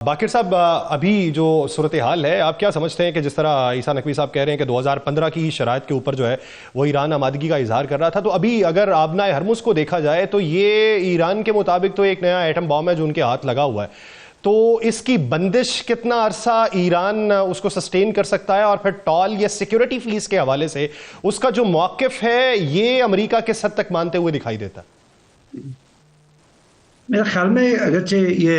बाकिर साहब, अभी जो सूरत हाल है, आप क्या समझते हैं कि जिस तरह ईसा नकवी साहब कह रहे हैं कि 2015 की शराइत के ऊपर जो है वो ईरान आमादगी का इजहार कर रहा था, तो अभी अगर आबनाए हरमुज़ को देखा जाए तो ये ईरान के मुताबिक तो एक नया एटम बॉम्ब है जो उनके हाथ लगा हुआ है, तो इसकी बंदिश कितना अरसा ईरान उसको सस्टेन कर सकता है, और फिर टॉल या सिक्योरिटी फीस के हवाले से उसका जो मौक़िफ़ है ये अमरीका किस हद तक मानते हुए दिखाई देता है? मेरे ख्याल में अगरचे ये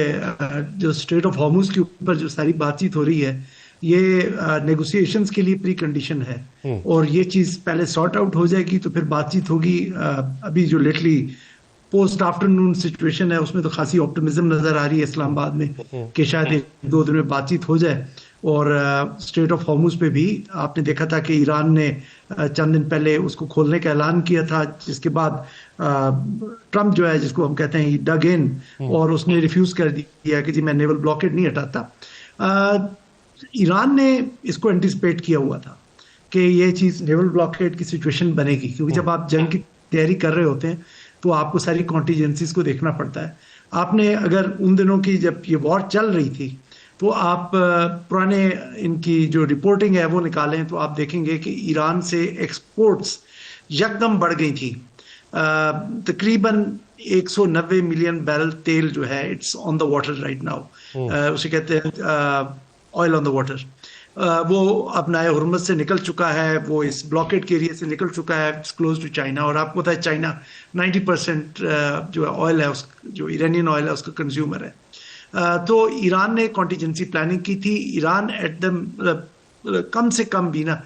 जो स्ट्रेट ऑफ हॉर्मुज के ऊपर जो सारी बातचीत हो रही है, ये नेगोशिएशंस के लिए प्री कंडीशन है। और ये चीज पहले सॉर्ट आउट हो जाएगी तो फिर बातचीत होगी। अभी जो लेटली पोस्ट आफ्टरनून सिचुएशन है उसमें तो खासी ऑप्टिमिज्म नजर आ रही है इस्लामाबाद में कि शायद एक दो दिन में बातचीत हो जाए। और स्ट्रेट ऑफ हॉर्मुज पे भी आपने देखा था कि ईरान ने चंद दिन पहले उसको खोलने का ऐलान किया था, जिसके बाद ट्रम्प जो है, जिसको हम कहते हैं, डग इन और उसने रिफ्यूज कर दिया कि जी मैं नेवल ब्लॉकेड नहीं हटाता। ईरान ने इसको एंटिसिपेट किया हुआ था कि ये चीज नेवल ब्लॉकेड की सिचुएशन बनेगी, क्योंकि जब आप जंग की तैयारी कर रहे होते हैं तो आपको सारी कॉन्टीजेंसीज को देखना पड़ता है। आपने अगर उन दिनों की जब ये वॉर चल रही थी तो आप पुराने इनकी जो रिपोर्टिंग है वो निकालें तो आप देखेंगे कि ईरान से एक्सपोर्ट्स यकदम बढ़ गई थी। तकरीबन 190 मिलियन बैरल तेल जो है it's on the water right now, उसे कहते हैं ऑयल ऑन द वाटर। वो अब नाए हुर्मुज़ से निकल चुका है, वो इस ब्लॉकेड के एरिया से निकल चुका है, इट्स क्लोज टू चाइना। और आपको पता है चाइना 90% जो है ऑयल है, उस जो इरानियन ऑयल है उसका कंज्यूमर है। तो ईरान ने कॉन्टीजेंसी प्लानिंग की थी। ईरान एट द कम से कम भी ना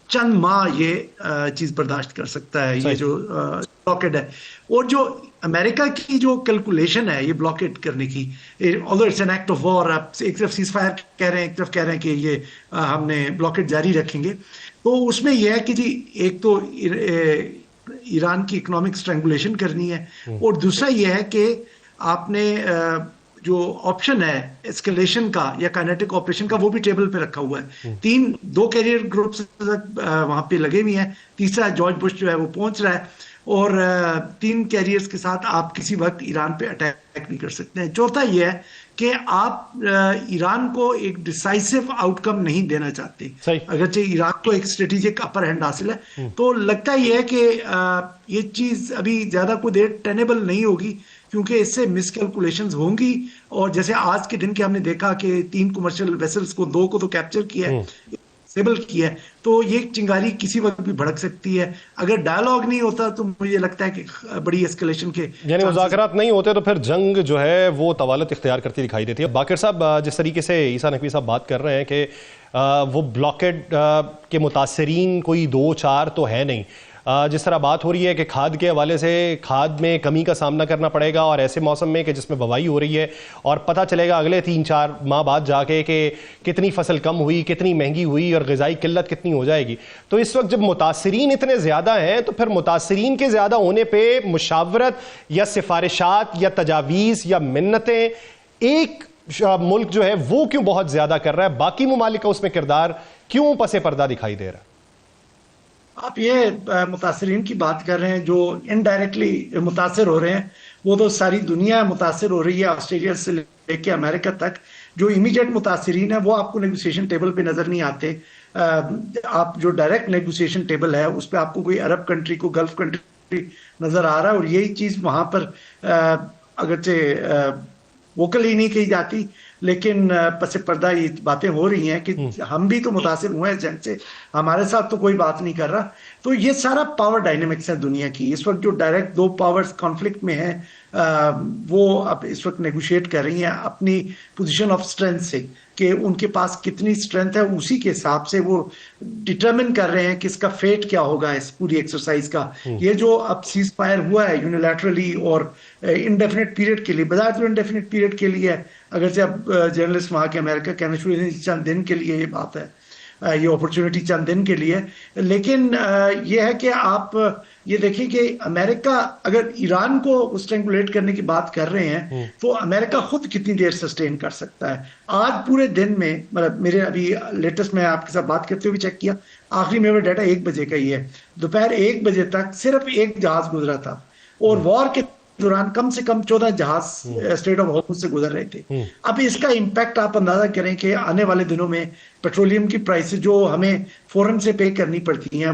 चंद माह ये चीज बर्दाश्त कर सकता है, ये जो ब्लॉकेड है। और जो अमेरिका की जो कैलकुलेशन है ये ब्लॉकेड करने की, although it's an act of war, आप एक तरफ सीज फायर कह रहे हैं, एक तरफ कह रहे हैं कि ये हमने ब्लॉकेड जारी रखेंगे, तो उसमें यह है कि जी एक तो ईरान की इकोनॉमिक स्ट्रैंगुलेशन करनी है, और दूसरा यह है कि आपने जो ऑप्शन है एस्केलेशन का या काइनेटिक ऑपरेशन का वो भी टेबल पे रखा हुआ है। दो कैरियर ग्रुप्स वहां पे लगे हुए हैं, तीसरा जॉर्ज बुश जो है वो पहुंच रहा है, और 3 कैरियर्स के साथ आप किसी वक्त ईरान पे अटैक नहीं कर सकते हैं। चौथा यह है कि आप ईरान को एक डिसाइसिव आउटकम नहीं देना चाहते। अगरचे ईरान को एक स्ट्रेटेजिक अपर हैंड हासिल है, तो लगता ही है कि ये चीज अभी ज्यादा कोई देर टेनेबल नहीं होगी, क्योंकि इससे मिसकैलकुलेशंस होंगी। और जैसे आज के दिन के हमने देखा कि 3 कमर्शियल वेसल्स को 2 को तो कैप्चर किया है, डिसेबल किया है, तो ये चिंगारी किसी वक्त भी भड़क सकती है। अगर डायलॉग नहीं होता तो मुझे लगता है कि बड़ी एस्केलेशन के यानी मुज़ाकरात नहीं होते तो फिर जंग जो है वो तवालत इख्तियार करती दिखाई देती है। बाकिर साहब, जिस तरीके से ईसा नकवी साहब बात कर रहे हैं कि वो ब्लॉकेड के मुतासरीन कोई 2-4 तो है नहीं, जिस तरह बात हो रही है कि खाद के हवाले से खाद में कमी का सामना करना पड़ेगा, और ऐसे मौसम में कि जिसमें बवाई हो रही है, और पता चलेगा अगले 3-4 माह बाद जाके कि कितनी फसल कम हुई, कितनी महंगी हुई और ग़िज़ाई किल्लत कितनी हो जाएगी। तो इस वक्त जब मुतासरीन इतने ज़्यादा हैं तो फिर मुतासरीन के ज़्यादा होने पर मुशावरत या सिफारिशात या तजावीज़ या मिन्नतें एक मुल्क जो है वो क्यों बहुत ज़्यादा कर रहा है, बाकी ममालिक का उसमें किरदार क्यों पसे पर्दा दिखाई दे रहा है? आप ये मुतासरीन की बात कर रहे हैं, जो इनडायरेक्टली मुतासर हो रहे हैं वो तो सारी दुनिया मुतासर हो रही है, ऑस्ट्रेलिया से लेके अमेरिका तक। जो इमीडिएट मुतासरीन है वो आपको नेगोशिएशन टेबल पे नजर नहीं आते। आप जो डायरेक्ट नेगोशिएशन टेबल है उस पर आपको कोई अरब कंट्री को गल्फ कंट्री नजर आ रहा है, और यही चीज वहां पर अगरचे वोकल ही नहीं कही जाती, लेकिन पसे पर्दा ये बातें हो रही हैं कि हम भी तो मुतासिर हुए हैं जंग से, हमारे साथ तो कोई बात नहीं कर रहा। तो ये सारा पावर डायनेमिक्स है दुनिया की। इस वक्त जो डायरेक्ट 2 पावर्स कॉन्फ्लिक्ट में है, वो अब इस वक्त नेगोशिएट कर रही हैं अपनी पोजीशन ऑफ स्ट्रेंथ से, कि उनके पास कितनी स्ट्रेंथ है, उसी के हिसाब से वो डिटरमिन कर रहे हैं कि इसका फेट क्या होगा इस पूरी एक्सरसाइज का। ये जो अब सीज फायर हुआ है यूनिलैटरली और इंडेफिनिट पीरियड के लिए, बजाय तो इंडेफिनिट पीरियड के लिए है, अगर से अब जर्नलिस्ट वहां के अमेरिका कहना शुरू चंद दिन के लिए ये बात है, ये अपॉर्चुनिटी चंद दिन के लिए, लेकिन ये है कि आप ये देखिए कि अमेरिका अगर ईरान को स्ट्रेंगुलेट करने की बात कर रहे हैं तो अमेरिका खुद कितनी देर सस्टेन कर सकता है। आज पूरे दिन में, मतलब मेरे अभी लेटेस्ट में आपके साथ बात करते हुए चेक किया, आखिरी मेरा डाटा 1 बजे का ही है, दोपहर 1 बजे तक सिर्फ एक जहाज गुजरा था, और वॉर के दौरान कम से कम 14 जहाज स्ट्रेट ऑफ हॉर्मुज से गुजर रहे थे। अब इसका इम्पैक्ट आप अंदाजा करें कि आने वाले दिनों में पेट्रोलियम की प्राइसेस जो हमें फौरन से पे करनी पड़ती हैं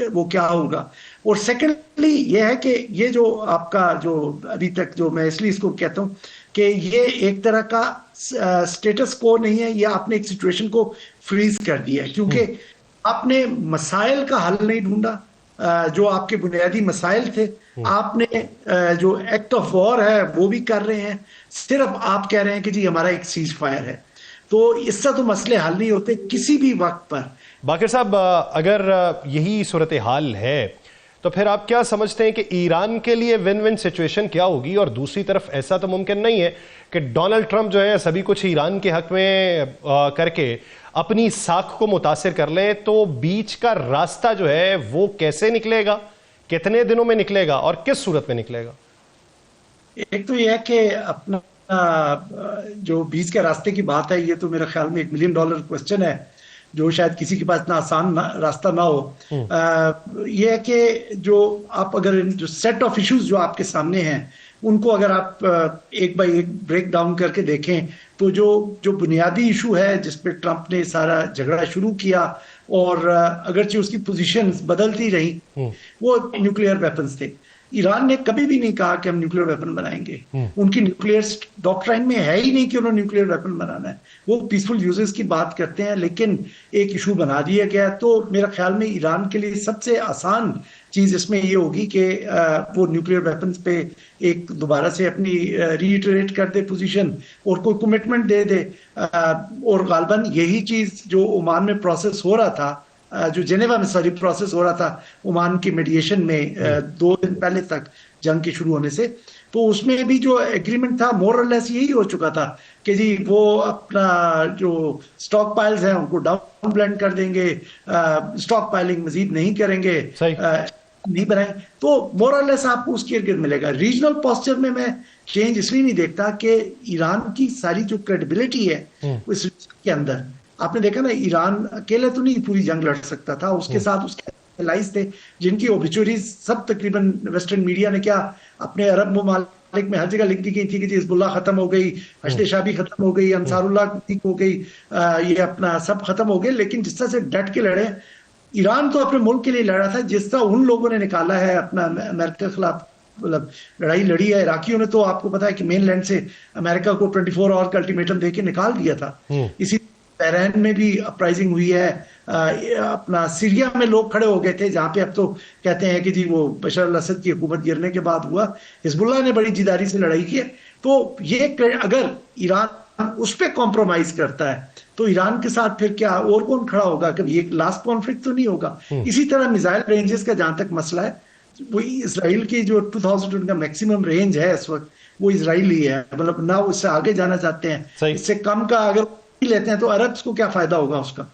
वो क्या होगा। और सेकेंडली ये है कि ये जो आपका जो अभी तक जो मैं इसलिए इसको कहता हूँ कि ये एक तरह का स्टेटस को नहीं है, ये आपने एक सिचुएशन को फ्रीज कर दिया है, क्योंकि आपने मसाइल का हल नहीं ढूंढा। जो आपके बुनियादी मसाइल थे, आपने जो एक्ट ऑफ वॉर है वो भी कर रहे हैं, सिर्फ आप कह रहे हैं कि जी हमारा एक सीज फायर है। तो इससे तो मसले हल नहीं होते किसी भी वक्त पर। बाकिर साहब, अगर यही सूरत हाल है तो फिर आप क्या समझते हैं कि ईरान के लिए विन विन सिचुएशन क्या होगी? और दूसरी तरफ ऐसा तो मुमकिन नहीं है कि डोनाल्ड ट्रंप जो है सभी कुछ ईरान के हक में करके अपनी साख को मुतासिर कर ले, तो बीच का रास्ता जो है वो कैसे निकलेगा, कितने दिनों में निकलेगा और किस सूरत में निकलेगा? एक तो यह है कि अपना जो बीच के रास्ते की बात है, ये तो मेरे ख्याल में $1 मिलियन क्वेश्चन है, जो शायद किसी के पास इतना आसान रास्ता ना हो। ये है कि जो आप अगर जो सेट ऑफ इश्यूज जो आपके सामने हैं उनको अगर आप एक बाय एक ब्रेक डाउन करके देखें, तो जो बुनियादी इशू है जिस पे ट्रंप ने सारा झगड़ा शुरू किया और अगरचे उसकी पोजीशंस बदलती रही, वो न्यूक्लियर वेपन्स थे। ईरान ने कभी भी नहीं कहा कि हम न्यूक्लियर वेपन बनाएंगे। उनकी न्यूक्लियर डॉक्ट्राइन में है ही नहीं कि उन्होंने न्यूक्लियर वेपन बनाना है। वो पीसफुल यूजेस की बात करते हैं, लेकिन एक इशू बना दिया गया। तो मेरा ख्याल में ईरान के लिए सबसे आसान चीज इसमें ये होगी कि वो न्यूक्लियर वेपन्स पे एक दोबारा से अपनी रीइटरेट कर दे पोजीशन और कोई कमिटमेंट दे दे। और गालबन यही चीज जो ओमान में प्रोसेस हो रहा था, जो जेनेवा में सॉरी प्रोसेस हो रहा था ओमान की मेडिएशन में 2 दिन पहले तक जंग के शुरू होने से, तो उसमें भी जो एग्रीमेंट था मोर और लेस यही हो चुका था कि जी वो अपना जो स्टॉक पाइल्स हैं उनको डाउन ब्लेंड कर देंगे, स्टॉक पाइलिंग मजीद नहीं करेंगे, नहीं बनाए। तो मोर और लेस आपको उसकी इर्द मिलेगा। रीजनल पोस्चर में मैं चेंज इसलिए नहीं देखता कि ईरान की सारी जो क्रेडिबिलिटी है उस के अंदर, आपने देखा ना, ईरान अकेले तो नहीं पूरी जंग लड़ सकता था, उसके साथ उसके एलाइज थे जिनकी ओबिचुरीज सब तकरीबन वेस्टर्न मीडिया ने क्या अपने अरब ममालिक में हर जगह लिख दी गई थी कि हिजबुल्लाह खत्म हो गई, हश्द शाबी खत्म हो गई, अंसारुल्लाह हो गई, ये अपना सब खत्म हो गए। लेकिन जिस तरह से डट के लड़े, ईरान तो अपने मुल्क के लिए लड़ा था, जिस तरह उन लोगों ने निकाला है अपना अमेरिका के खिलाफ मतलब लड़ाई लड़ी है। इराकियों ने तो आपको पता है कि मेनलैंड से अमेरिका को 24 आवर का अल्टीमेटम देके निकाल दिया था। इसी बहरैन में भी अपराइजिंग हुई है। अपना सीरिया में लोग खड़े हो गए थे, जहां पे अब तो कहते हैं कि जी वो बशर अल असद की हुकूमत गिरने के बाद हुआ। हिजबुल्लाह ने बड़ी जिदारी से लड़ाई की है। तो ये अगर ईरान उस पर कॉम्प्रोमाइज करता है तो ईरान के साथ फिर क्या और कौन खड़ा होगा? कभी एक लास्ट कॉन्फ्लिक्ट तो नहीं होगा। इसी तरह मिसाइल रेंजेस का जहां तक मसला है, वो इसराइल की जो 2000 का मैक्सिमम रेंज है इस वक्त, वो इसराइली है, मतलब ना उससे आगे जाना चाहते हैं। इससे कम का अगर लेते हैं तो अरब्स को क्या फायदा होगा उसका?